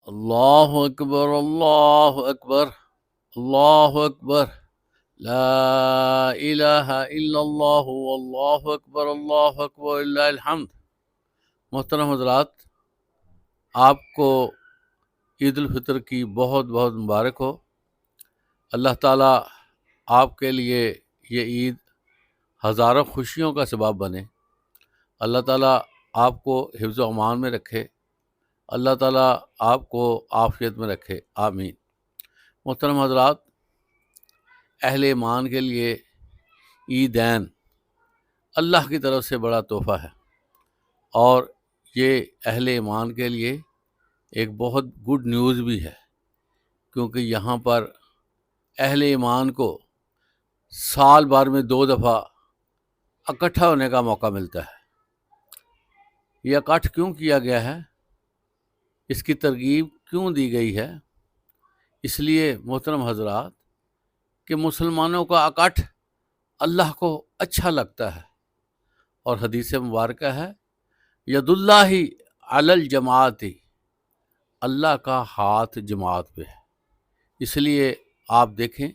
اللہ اکبر اللہ اکبر اللہ اکبر لا الہ الا اللہ واللہ اکبر اللہ اکبر للہ الحمد۔ محترم حضرات، آپ کو عید الفطر کی بہت بہت مبارک ہو۔ اللہ تعالیٰ آپ کے لیے یہ عید ہزاروں خوشیوں کا سبب بنے۔ اللہ تعالیٰ آپ کو حفظ و امان میں رکھے۔ اللہ تعالیٰ آپ کو عافیت میں رکھے، آمین۔ محترم حضرات، اہل ایمان کے لیے عیدین اللہ کی طرف سے بڑا تحفہ ہے، اور یہ اہل ایمان کے لیے ایک بہت گڈ نیوز بھی ہے، کیونکہ یہاں پر اہل ایمان کو سال بھر میں 2 دفعہ اکٹھا ہونے کا موقع ملتا ہے۔ یہ اکٹھ کیوں کیا گیا ہے، اس کی ترغیب کیوں دی گئی ہے؟ اس لیے محترم حضرات کہ مسلمانوں کا اکٹھ اللہ کو اچھا لگتا ہے، اور حدیث مبارکہ ہے ید اللہ علی الجماعت، اللہ کا ہاتھ جماعت پہ ہے۔ اس لیے آپ دیکھیں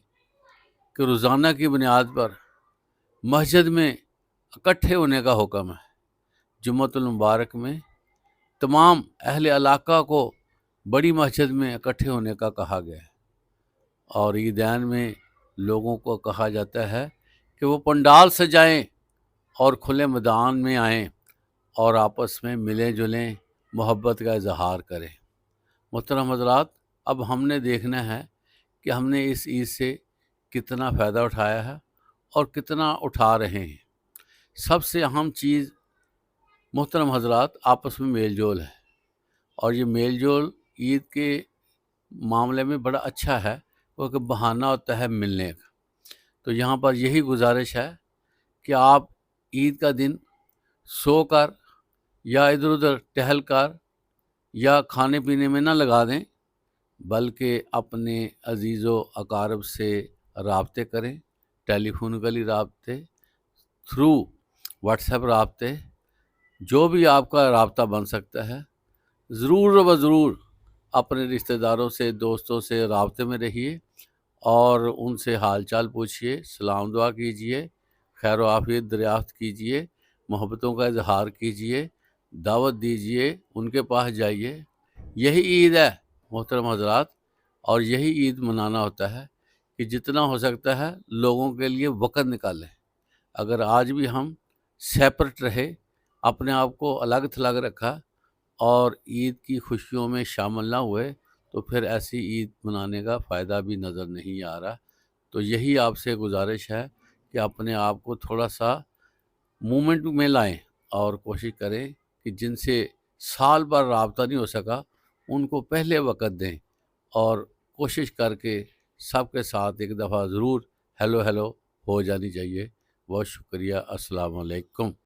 کہ روزانہ کی بنیاد پر مسجد میں اکٹھے ہونے کا حکم ہے۔ جمعۃ المبارک میں تمام اہل علاقہ کو بڑی مسجد میں اکٹھے ہونے کا کہا گیا ہے، اور عیدین میں لوگوں کو کہا جاتا ہے کہ وہ پنڈال سجائیں اور کھلے میدان میں آئیں اور آپس میں ملیں جلیں، محبت کا اظہار کریں۔ محترم حضرات، اب ہم نے دیکھنا ہے کہ ہم نے اس عید سے کتنا فائدہ اٹھایا ہے اور کتنا اٹھا رہے ہیں۔ سب سے اہم چیز محترم حضرات آپس میں میل جول ہے، اور یہ میل جول عید کے معاملے میں بڑا اچھا ہے، کیونکہ بہانہ ہوتا ہے ملنے کا۔ تو یہاں پر یہی گزارش ہے کہ آپ عید کا دن سو کر یا ادھر ادھر ٹہل کر یا کھانے پینے میں نہ لگا دیں، بلکہ اپنے عزیز و اقارب سے رابطے کریں، ٹیلی فونکلی رابطے، تھرو واٹس ایپ رابطے، جو بھی آپ کا رابطہ بن سکتا ہے، ضرور و ضرور اپنے رشتہ داروں سے، دوستوں سے رابطے میں رہیے، اور ان سے حال چال پوچھیے، سلام دعا کیجیے، خیر و عافیت دریافت کیجیے، محبتوں کا اظہار کیجیے، دعوت دیجیے، ان کے پاس جائیے۔ یہی عید ہے محترم حضرات، اور یہی عید منانا ہوتا ہے کہ جتنا ہو سکتا ہے لوگوں کے لیے وقت نکالیں۔ اگر آج بھی ہم سیپریٹ رہے، اپنے آپ کو الگ تھلگ رکھا اور عید کی خوشیوں میں شامل نہ ہوئے، تو پھر ایسی عید منانے کا فائدہ بھی نظر نہیں آ رہا۔ تو یہی آپ سے گزارش ہے کہ اپنے آپ کو تھوڑا سا مومنٹ میں لائیں، اور کوشش کریں کہ جن سے سال بھر رابطہ نہیں ہو سکا ان کو پہلے وقت دیں، اور کوشش کر کے سب کے ساتھ ایک دفعہ ضرور ہیلو ہیلو ہو جانی چاہیے۔ بہت شکریہ، السلام علیکم۔